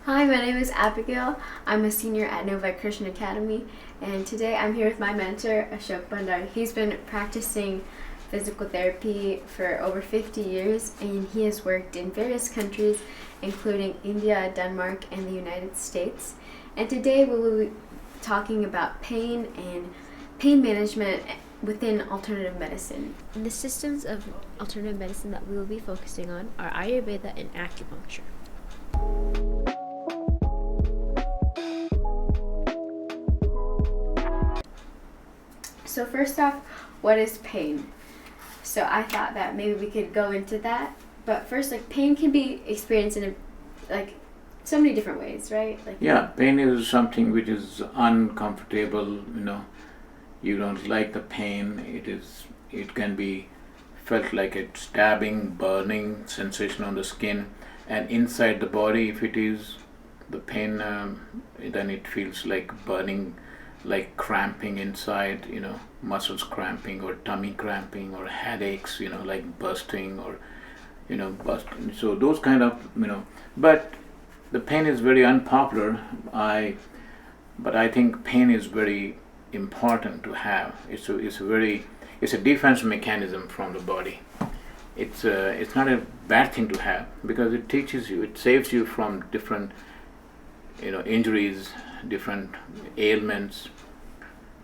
Hi, my name is Abigail. I'm a senior at Nova Christian Academy, and today I'm here with my mentor, Ashok Bandar. He's been practicing physical therapy for over 50 years, and he has worked in various countries, including India, Denmark, and the United States. And today we will be talking about pain and pain management within alternative medicine. And the systems of alternative medicine that we will be focusing on are Ayurveda and acupuncture. So first off, what is pain? So I thought that maybe we could go into that. But first, pain can be experienced in so many different ways, right? Pain is something which is uncomfortable, you don't like the pain. It can be felt like a stabbing, burning sensation on the skin, and inside the body, if it is the pain, then it feels like burning, like cramping inside, muscles cramping or tummy cramping or headaches, like bursting or, busting. So those kind of, but the pain is very unpopular. But I think pain is very important to have. It's a defense mechanism from the body. It's not a bad thing to have because it teaches you, it saves you from different, injuries, different ailments.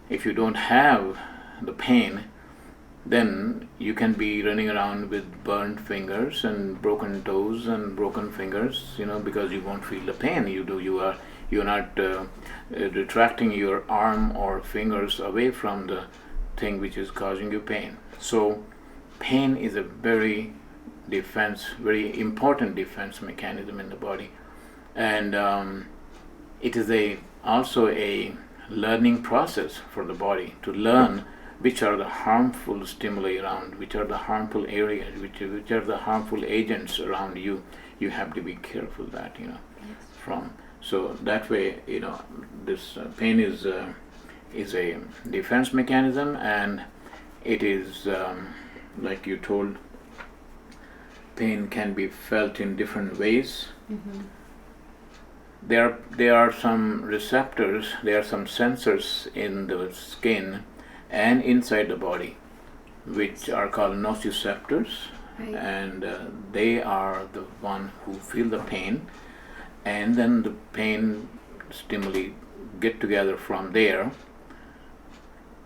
If you don't have the pain, then you can be running around with burned fingers and broken toes and broken fingers, because you won't feel the pain. You're not retracting your arm or fingers away from the thing which is causing you pain. So pain is a very important defense mechanism in the body, and it is also a learning process for the body to learn which are the harmful stimuli around, which are the harmful areas, which are the harmful agents around you. You have to be careful that from. So that way, this pain is a defense mechanism, and it is like you told. Pain can be felt in different ways. Mm-hmm. There are some receptors, there are some sensors in the skin and inside the body, which are called nociceptors, right. And they are the one who feel the pain, and then the pain stimuli get together from there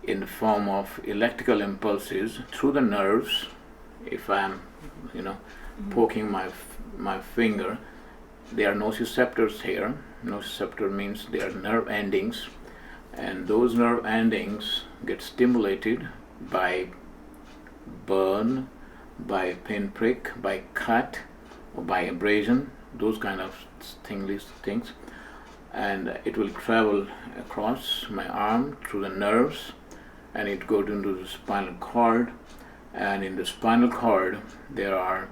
in the form of electrical impulses through the nerves. If I'm, poking my finger, there are nociceptors here. Nociceptor means they are nerve endings, and those nerve endings get stimulated by burn, by pinprick, by cut, or by abrasion, those kind of things, and it will travel across my arm through the nerves, and it goes into the spinal cord, and in the spinal cord there are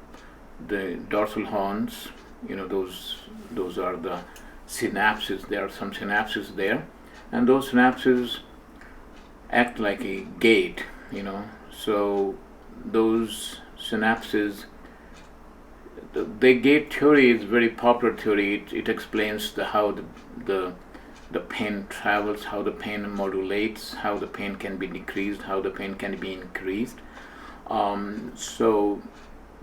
the dorsal horns. Those are the synapses. There are some synapses there, and those synapses act like a gate. So those synapses. The gate theory is very popular theory. It explains how the pain travels, how the pain modulates, how the pain can be decreased, how the pain can be increased. So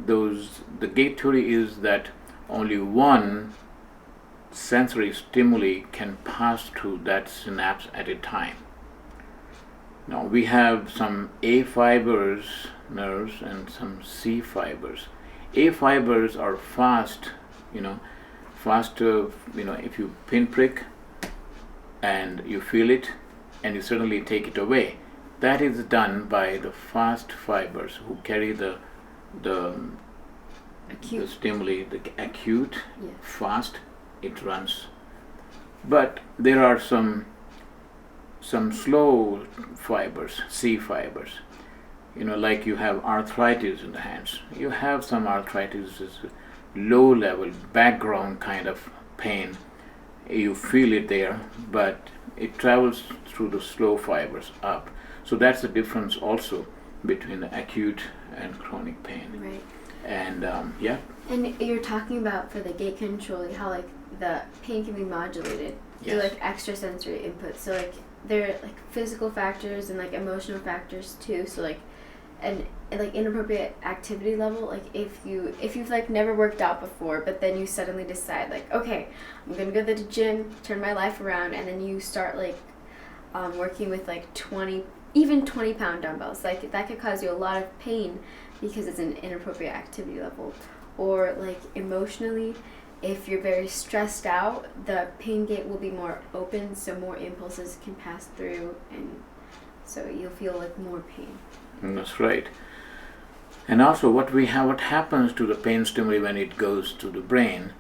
the gate theory is that only one sensory stimuli can pass through that synapse at a time. Now we have some A fibers nerves and some C fibers. A fibers are fast, if you pinprick and you feel it and you suddenly take it away. That is done by the fast fibers who carry the stimuli, the acute, yes. Fast, it runs. But there are some slow fibers, C fibers. Like you have arthritis in the hands. You have some arthritis is low level, background kind of pain. You feel it there, but it travels through the slow fibers up. So that's the difference also between the acute and chronic pain. Right. And And you're talking about for the gate control, how the pain can be modulated through Yes. like extrasensory inputs. So like there are like physical factors and like emotional factors too. So like and like inappropriate activity level, like if you've like never worked out before, but then you suddenly decide like, okay, I'm gonna go to the gym, turn my life around, and then you start like working with like 20-pound dumbbells, like that could cause you a lot of pain because it's an inappropriate activity level. Or like emotionally, if you're very stressed out, the pain gate will be more open, so more impulses can pass through, and so you'll feel like more pain. That's right. And also what happens to the pain stimuli when it goes to the brain,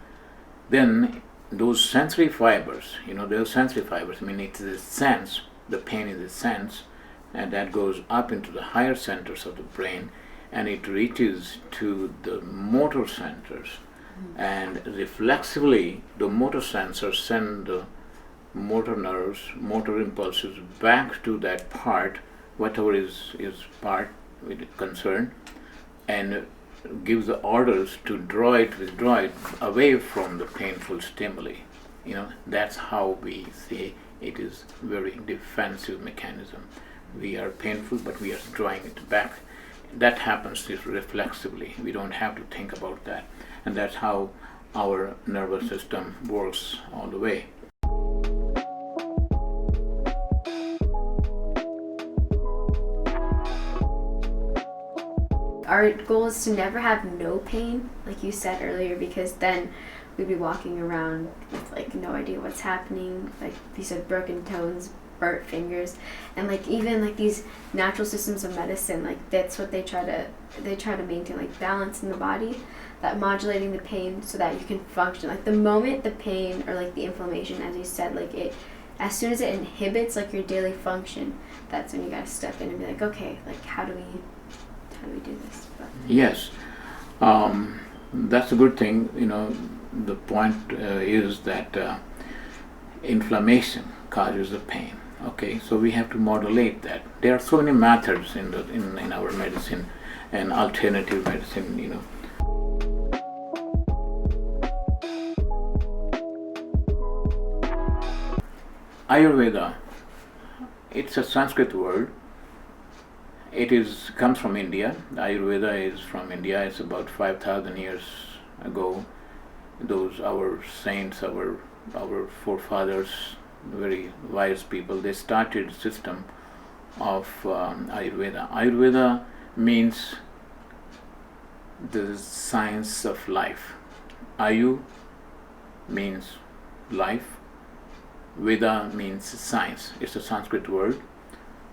then those sensory fibers, those sensory fibers, I mean, it's a sense, the pain is a sense, and that goes up into the higher centers of the brain, and it reaches to the motor centers. And reflexively, the motor sensors send the motor nerves, motor impulses back to that part, whatever is part with concern, and gives the orders to withdraw it away from the painful stimuli. That's how we say it is very defensive mechanism. We are painful, but we are drawing it back. That happens reflexively. We don't have to think about that. And that's how our nervous system works all the way. Our goal is to never have no pain, like you said earlier, because then we'd be walking around with like no idea what's happening, like you said, broken toes, burnt fingers, and like even like these natural systems of medicine, like that's what they try to maintain, like balance in the body, that modulating the pain so that you can function. Like the moment the pain or like the inflammation, as you said, like it, as soon as it inhibits like your daily function, that's when you gotta step in and be like, okay, like how do we do this? But Yes, that's a good thing. The point is that inflammation causes the pain. Okay, so we have to modulate that. There are so many methods in our medicine and alternative medicine. Ayurveda, it's a Sanskrit word. It comes from India. Ayurveda is from India. It's about 5,000 years ago. Our saints, our forefathers, very wise people, they started a system of Ayurveda. Ayurveda means the science of life. Ayu means life. Veda means science. It's a Sanskrit word.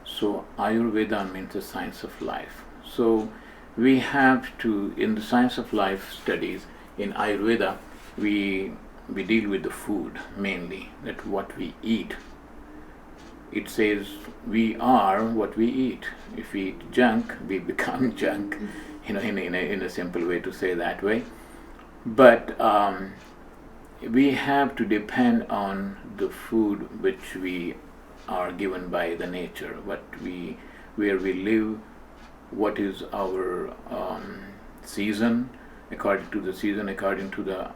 So Ayurveda means the science of life. So we have to, in the science of life studies, in Ayurveda, we deal with the food mainly, that what we eat. It says we are what we eat. If we eat junk, we become junk, in a simple way to say that way. But we have to depend on the food which we are given by the nature, where we live, what is our season, according to the season, according to the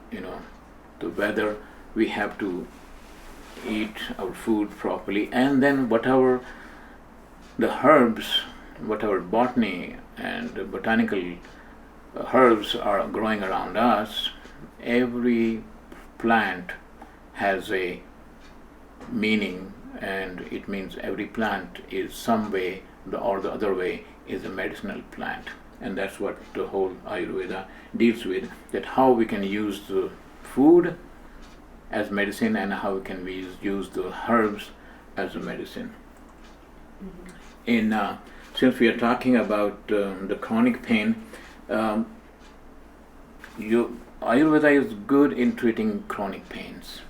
weather, we have to eat our food properly, and then whatever the herbs, whatever botany and botanical herbs are growing around us, every plant has a meaning, and it means every plant is some way or the other way is a medicinal plant. And that's what the whole Ayurveda deals with, that how we can use the food as medicine and how we can use the herbs as a medicine. Since we are talking about the chronic pain, Ayurveda is good in treating chronic pains.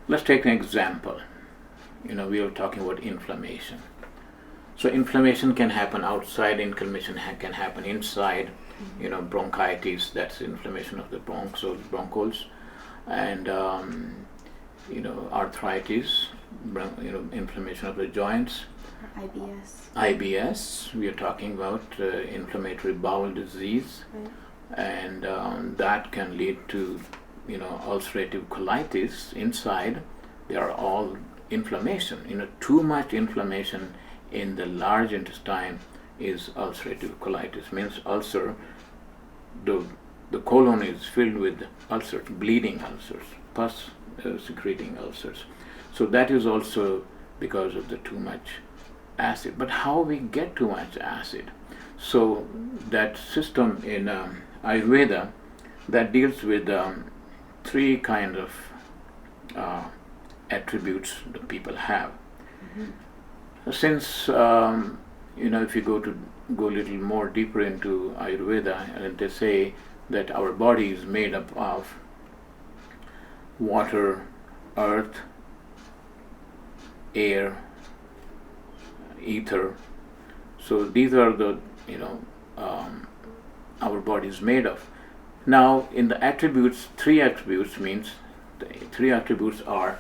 Let's take an example. We are talking about inflammation. So inflammation can happen outside, inflammation can happen inside. Bronchitis, that's inflammation of the bronchioles, and arthritis, inflammation of the joints. IBS, we are talking about inflammatory bowel disease, Right. and that can lead to ulcerative colitis inside, they are all inflammation. Too much inflammation in the large intestine is ulcerative colitis. Means ulcer, the colon is filled with ulcers, bleeding ulcers, pus secreting ulcers. So that is also because of the too much acid. But how we get too much acid? So that system in Ayurveda that deals with three kind of attributes that people have. Since if you go a little more deeper into Ayurveda, they say that our body is made up of water, earth, air, ether. So these are the our body is made of. Now in the attributes, three attributes means the three attributes are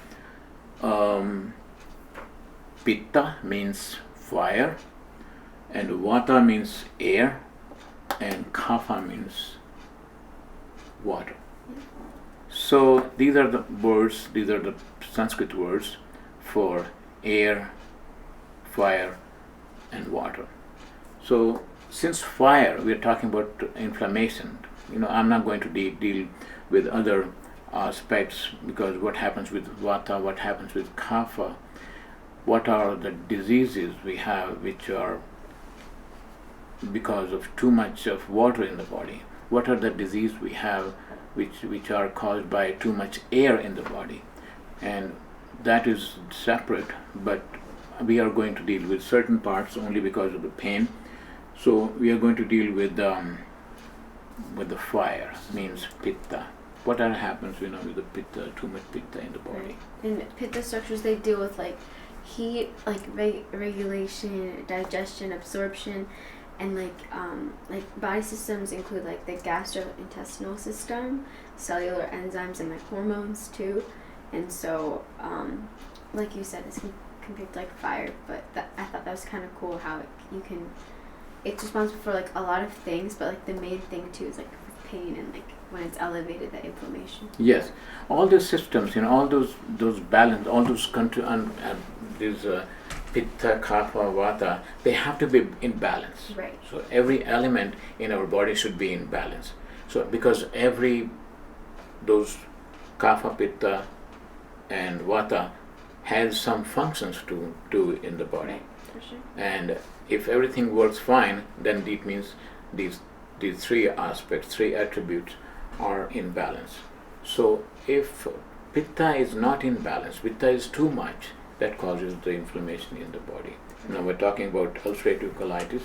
Pitta means fire, and Vata means air, and Kapha means water. So these are the words, these are the Sanskrit words for air, fire, and water. So since fire, we are talking about inflammation. I'm not going to deal with other aspects, because what happens with Vata, what happens with Kapha, what are the diseases we have which are because of too much of water in the body, what are the diseases we have which are caused by too much air in the body, and that is separate, but we are going to deal with certain parts only because of the pain. So we are going to deal with the fire, means Pitta. What happens with the Pitta, too much Pitta in the body? And Pitta structures, they deal with like heat, like regulation, digestion, absorption, and like body systems include like the gastrointestinal system, cellular enzymes, and like hormones too. And so like you said, it's compared to like fire, but I thought that was kind of cool how it's responsible for like a lot of things, but like the main thing too is like pain, and like when it's elevated, that inflammation. Yes, all those systems, all those balance, all those these Pitta, Kapha, Vata, they have to be in balance. Right. So every element in our body should be in balance. So because those Kapha, Pitta, and Vata has some functions to do in the body. Right. For sure. And if everything works fine, then it means these three aspects, three attributes are in balance. So if Pitta is not in balance, Pitta is too much, that causes the inflammation in the body. Now we're talking about ulcerative colitis.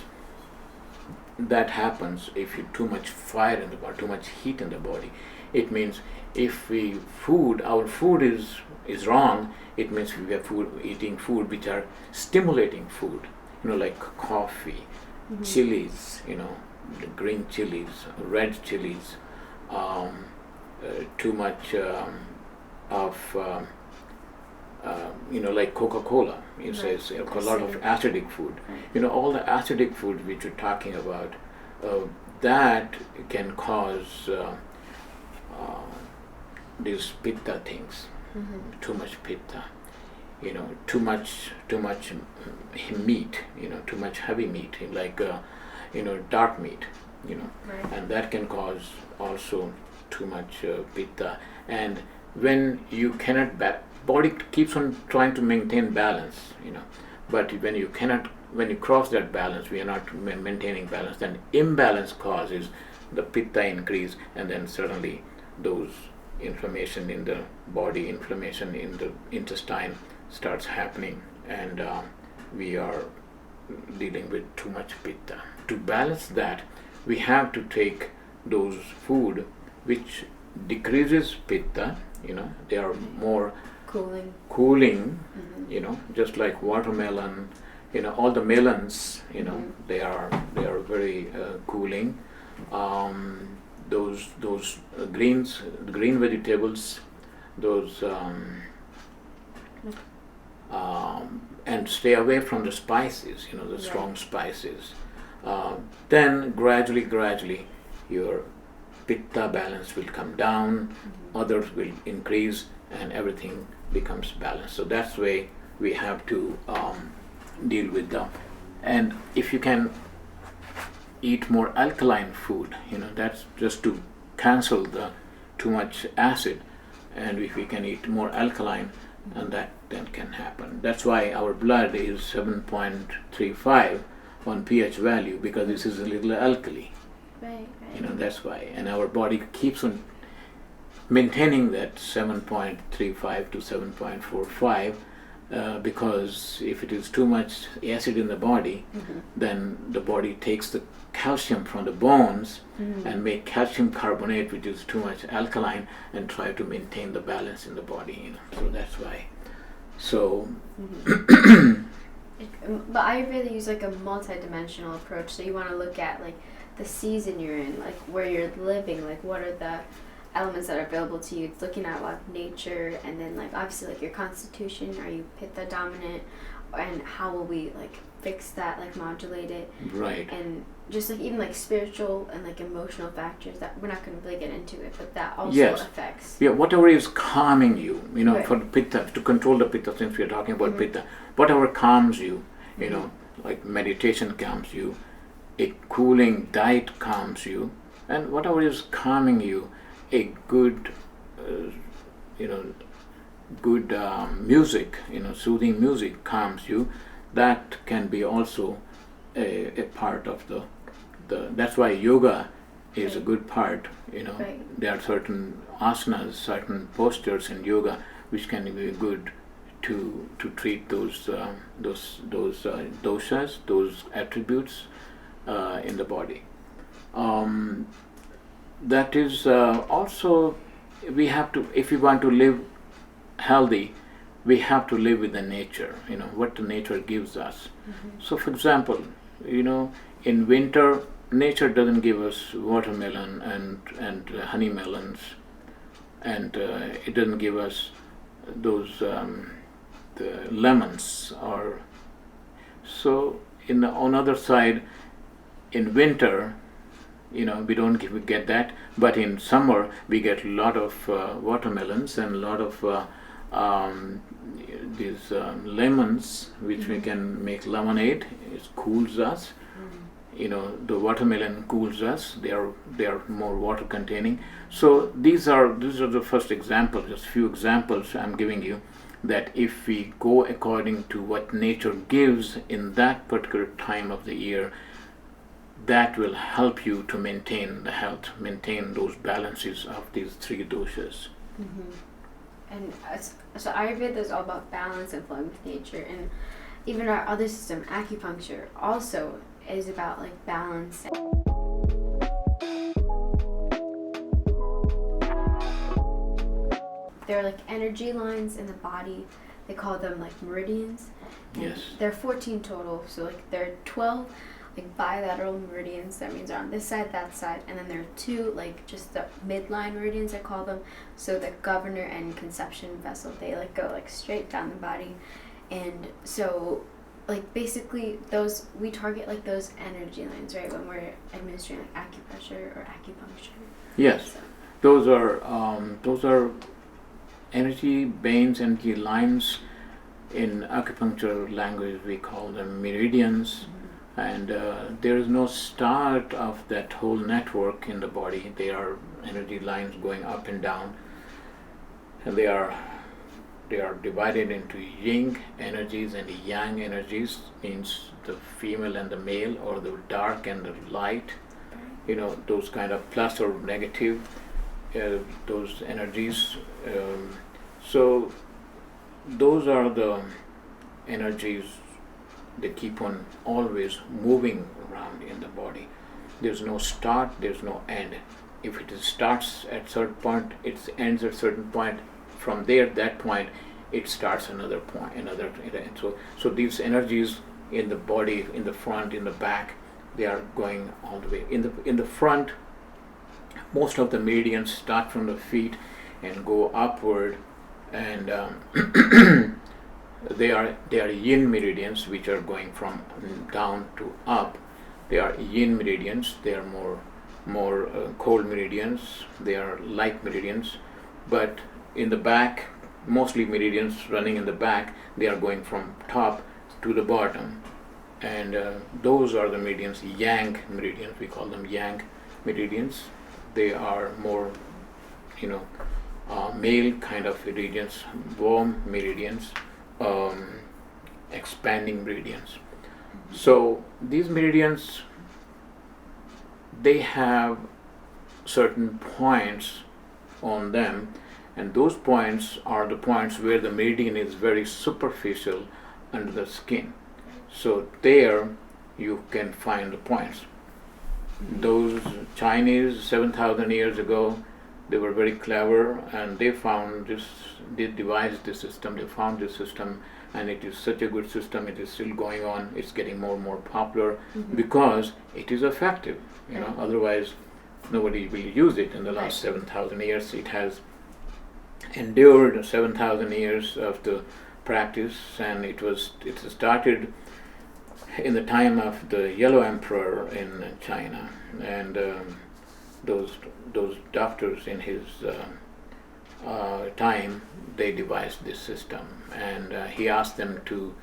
That happens if you too much fire in the body, too much heat in the body. It means if our food is wrong, it means we are eating food which are stimulating food, like coffee, chilies, the green chilies, red chilies, too much of like Coca-Cola, says a lot of acidic food. All the acidic food which you're talking about, that can cause these Pitta things. Too much Pitta, too much meat, too much heavy meat, like dark meat, Right. and that can cause also too much Pitta. And when you cannot body keeps on trying to maintain balance, but when you cross that balance, we are not maintaining balance, then imbalance causes the Pitta increase, and then suddenly those inflammation in the body, inflammation in the intestine starts happening, and we are dealing with too much Pitta. To balance that, we have to take those food which decreases Pitta, they are more cooling, just like watermelon, all the melons, they are very cooling. Those green vegetables, those and stay away from the spices, the strong spices. Then gradually your Pitta balance will come down, others will increase, and everything becomes balanced. So that's the way we have to deal with them. And if you can eat more alkaline food, that's just to cancel the too much acid, and if we can eat more alkaline, and that then can happen. That's why our blood is 7.35 on pH value, because this is a little alkali. Right. That's why. And our body keeps on maintaining that 7.35 to 7.45, because if it is too much acid in the body, then the body takes the calcium from the bones and make calcium carbonate, which is too much alkaline, and try to maintain the balance in the body. So that's why. So But Ayurveda use like a multidimensional approach. So you want to look at like the season you're in, like where you're living, like what are the elements that are available to you. It's looking at like nature, and then like obviously like your constitution. Are you Pitta dominant, and how will we like fix that, like modulate it? right. And just like even like spiritual and like emotional factors that we're not going to really get into it, but that also Yes. affects. Yeah, whatever is calming you, Right. for the Pitta, to control the Pitta, since we are talking about Pitta, whatever calms you, like meditation calms you, a cooling diet calms you, and whatever is calming you, a good, good music, soothing music calms you, that can be also a part of the that's why yoga is a good part. Right. There are certain asanas, certain postures in yoga which can be good to treat those doshas, those attributes in the body. That is also, we have to, if we want to live healthy, we have to live with the nature, what the nature gives us. So for example, in winter, nature doesn't give us watermelon and honey melons, and it doesn't give us those the lemons. Or so on other side, in winter, we don't get that, but in summer we get a lot of watermelons and a lot of these lemons, which we can make lemonade. It cools us. The watermelon cools us. They are more water containing. So these are the first examples, just few examples I'm giving you, that if we go according to what nature gives in that particular time of the year, that will help you to maintain the health, maintain those balances of these three doshas. And so Ayurveda is all about balance and flowing with nature, and even our other system, acupuncture, also is about like balance. There are like energy lines in the body. They call them like meridians. And Yes. there are 14 total. So like there are 12 like bilateral meridians. That means they're on this side, that side, and then there are 2 like just the midline meridians, I call them. So the governor and conception vessel, they like go like straight down the body, and so like basically those, we target like those energy lines, right, when we're administering like acupressure or acupuncture. Yes. So, Those are energy veins, energy lines. In acupuncture language, we call them meridians. And there is no start of that whole network in the body. They are energy lines going up and down, and they are divided into yin energies and yang energies, means the female and the male, or the dark and the light. Those kind of plus or negative, those energies. So those are the energies. They keep on always moving around in the body. There's no start, there's no end. If it starts at certain point, it ends at certain point. From there, that point, it starts another point, so these energies in the body, in the front, in the back, they are going all the way. In the front, most of the meridians start from the feet and go upward, and they are yin meridians, which are going from down to up. They are yin meridians. They are more more cold meridians. They are light meridians, but in the back, mostly meridians running in the back, they are going from top to the bottom, and those are the meridians, yang meridians. We call them yang meridians. They are more, male kind of meridians, warm meridians, expanding meridians. So these meridians, they have certain points on them, and those points are the points where the meridian is very superficial under the skin. So there you can find the points. Those Chinese 7,000 years ago, they were very clever, and they devised this system, they found this system, and it is such a good system. It is still going on. It's getting more and more popular because it is effective. Otherwise nobody will use it. In the last 7,000 years, it has endured 7,000 years of the practice, and it started in the time of the Yellow Emperor in China, and those doctors in his time, they devised this system, and he asked them to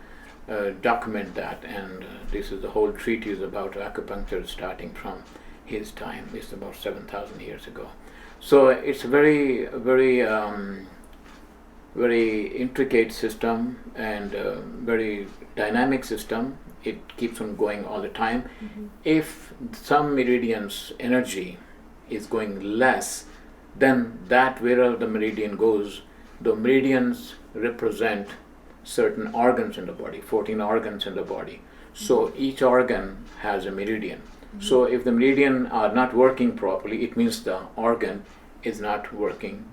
document that, and this is the whole treatise about acupuncture starting from his time. It's about 7,000 years ago. So it's a very, very, very intricate system, and very dynamic system. It keeps on going all the time. If some meridian's energy is going less, then that wherever the meridian goes, the meridians represent certain organs in the body, 14 organs in the body. So each organ has a meridian. So if the meridian are not working properly, it means the organ is not working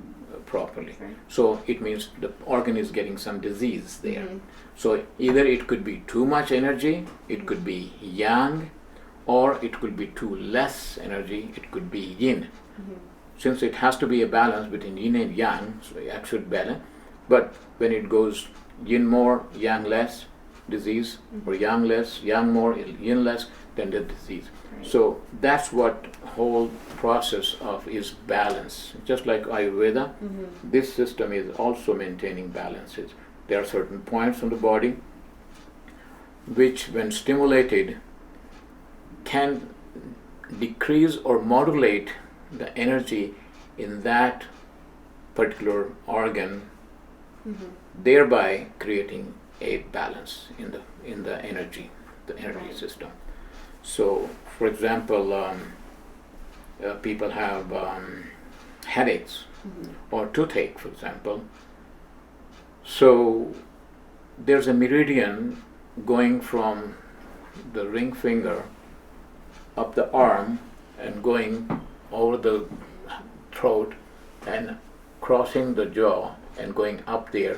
properly. So it means the organ is getting some disease there. So either it could be too much energy, it could be yang, or it could be too less energy, it could be yin. Since it has to be a balance between yin and yang, so it should balance. But when it goes yin more, yang less, disease, or yang less, yang more, yin less, then the disease. So that's what whole process of is balance. Just like Ayurveda, this system is also maintaining balances. There are certain points on the body which, when stimulated, can decrease or modulate the energy in that particular organ, thereby creating a balance in the energy system. So, for example, people have headaches or toothache, for example. So there's a meridian going from the ring finger up the arm and going over the throat and crossing the jaw and going up there.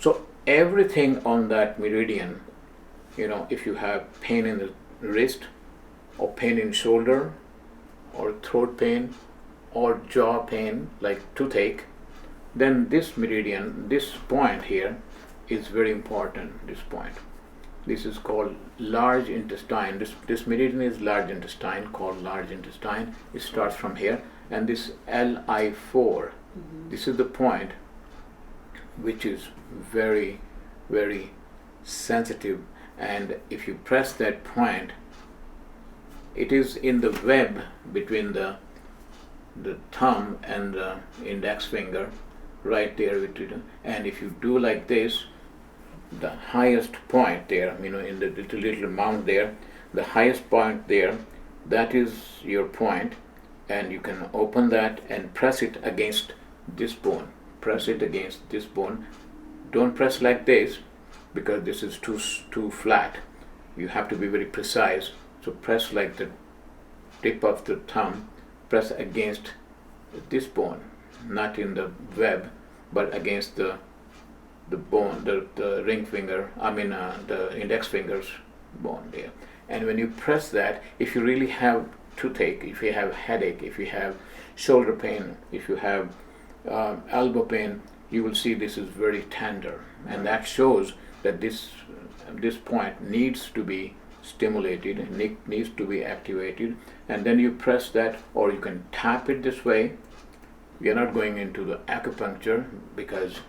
So everything on that meridian, if you have pain in the wrist, or pain in shoulder, or throat pain, or jaw pain like toothache, then this meridian, this point here, is very important. This point, this is called large intestine. This meridian is large intestine, called large intestine. It starts from here, and this LI4, this is the point which is very, very sensitive. And if you press that point, it is in the web between the thumb and the index finger, right there. And if you do like this, the highest point there, in the little mound there, the highest point there, that is your point, and you can open that and press it against this bone. Press it against this bone. Don't press like this, because this is too flat. You have to be very precise. So press like the tip of the thumb, press against this bone, not in the web, but against the bone, the ring finger, the index finger's bone there. And when you press that, if you really have toothache, if you have headache, if you have shoulder pain, if you have elbow pain, you will see this is very tender, and that shows that this point needs to be stimulated, it needs to be activated, and then you press that, or you can tap it this way. We are not going into the acupuncture because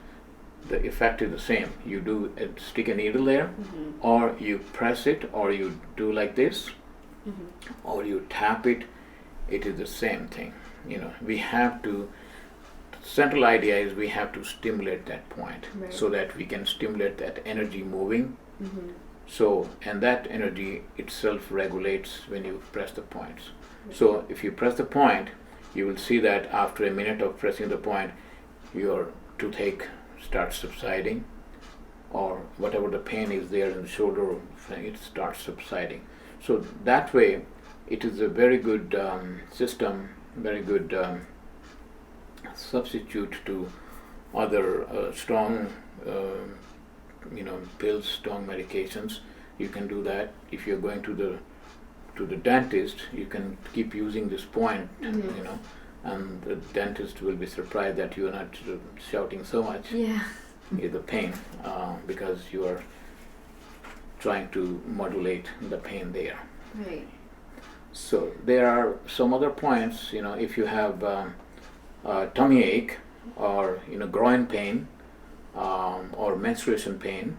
the effect is the same. You do stick a needle there, or you press it, or you do like this, or you tap it. It is the same thing. We have to. Central idea is we have to stimulate that point, right, so that we can stimulate that energy moving. So, and that energy itself regulates when you press the points. So if you press the point, you will see that after a minute of pressing the point, your toothache starts subsiding, or whatever the pain is there in the shoulder, it starts subsiding. So that way, it is a very good system, very good substitute to other strong pills, strong medications. You can do that. If you're going to the dentist, you can keep using this point, and the dentist will be surprised that you are not shouting so much with the pain, because you are trying to modulate the pain there. Right. So there are some other points. If you have tummy ache, or groin pain, or menstruation pain,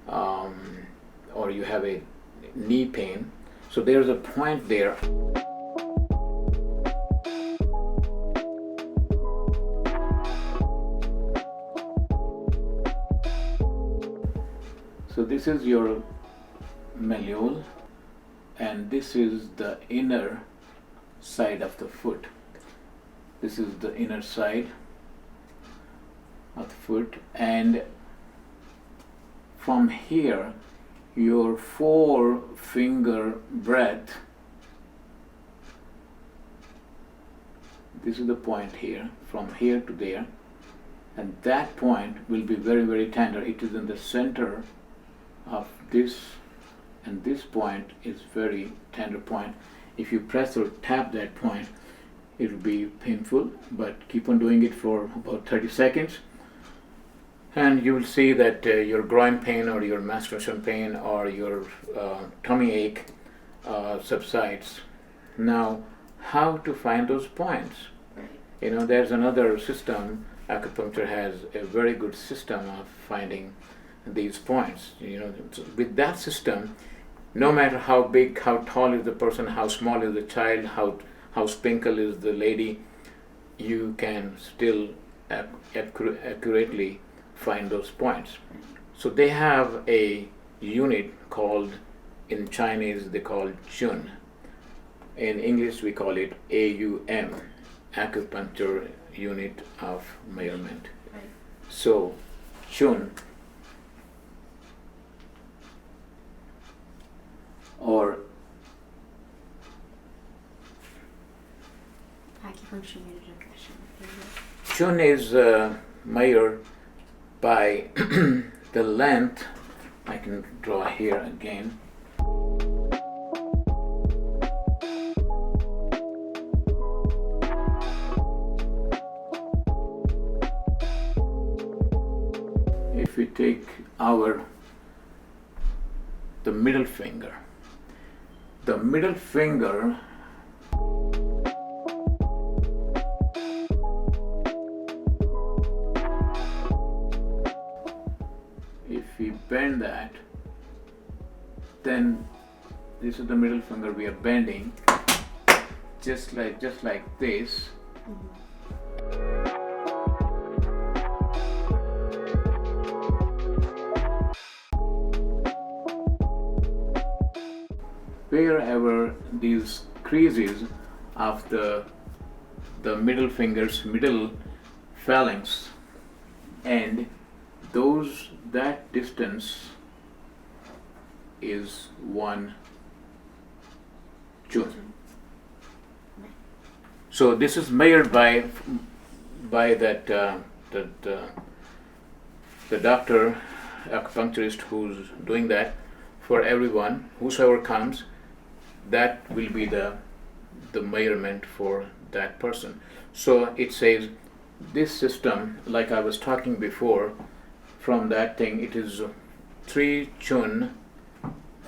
or you have a knee pain, so there's a point there. So this is your malleole, and this is the inner side of the foot. This is the inner side of the foot, and from here, your 4-finger breadth, this is the point here, from here to there, and that point will be very, very tender. It is in the center of this, and this point is very tender point. If you press or tap that point, it will be painful, but keep on doing it for about 30 seconds, and you will see that your groin pain, or your menstruation pain, or your tummy ache subsides. Now, how to find those points? There's another system. Acupuncture has a very good system of finding these points. With that system, no matter how big, how tall is the person, how small is the child, how spinkle is the lady, you can still accurately find those points. So they have a unit called, in Chinese they call Chun. In English we call it AUM, Acupuncture Unit of Measurement. Right. So Chun, or Acupuncture unit of measurement. Chun is measured by the length. I can draw here again. If we take the middle finger, if we bend that, then this is the middle finger we are bending, just like this. Wherever these creases of the middle finger's middle phalanx, and that distance is 1 Chun. So this is measured by that the doctor, acupuncturist who's doing that for everyone, whosoever comes. That will be the measurement for that person. So it says this system, like I was talking before, from that thing, it is 3 Chun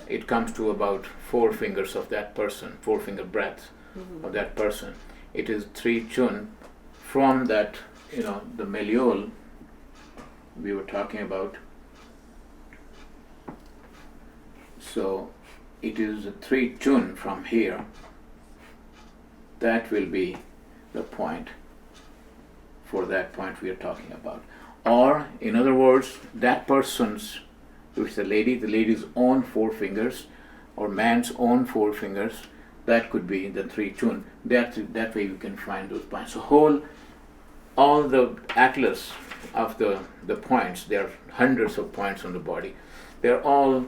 it comes to about 4 fingers of that person, 4 finger breadth of that person. It is 3 chun from that, the malleole we were talking about. So it is 3 chun from here. That will be the point for that point we are talking about. Or, in other words, that person's, if it's the lady's own 4 fingers, or man's own 4 fingers, that could be the 3 chun. That way you can find those points. So all the atlas of the points, there are hundreds of points on the body. They're all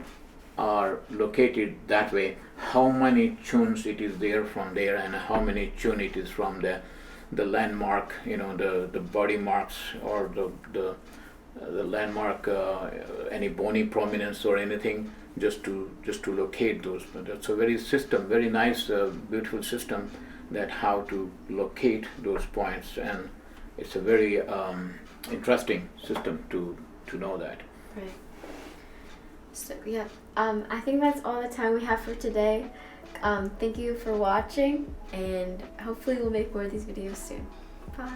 are located that way. How many chuns it is there from there, and how many chun it is from the landmark, the body marks, or the landmark, any bony prominence or anything, just to locate those. But that's a very nice, beautiful system, that how to locate those points, and it's a very interesting system to know that. Right. So yeah, I think that's all the time we have for today. Thank you for watching, and hopefully we'll make more of these videos soon. Bye.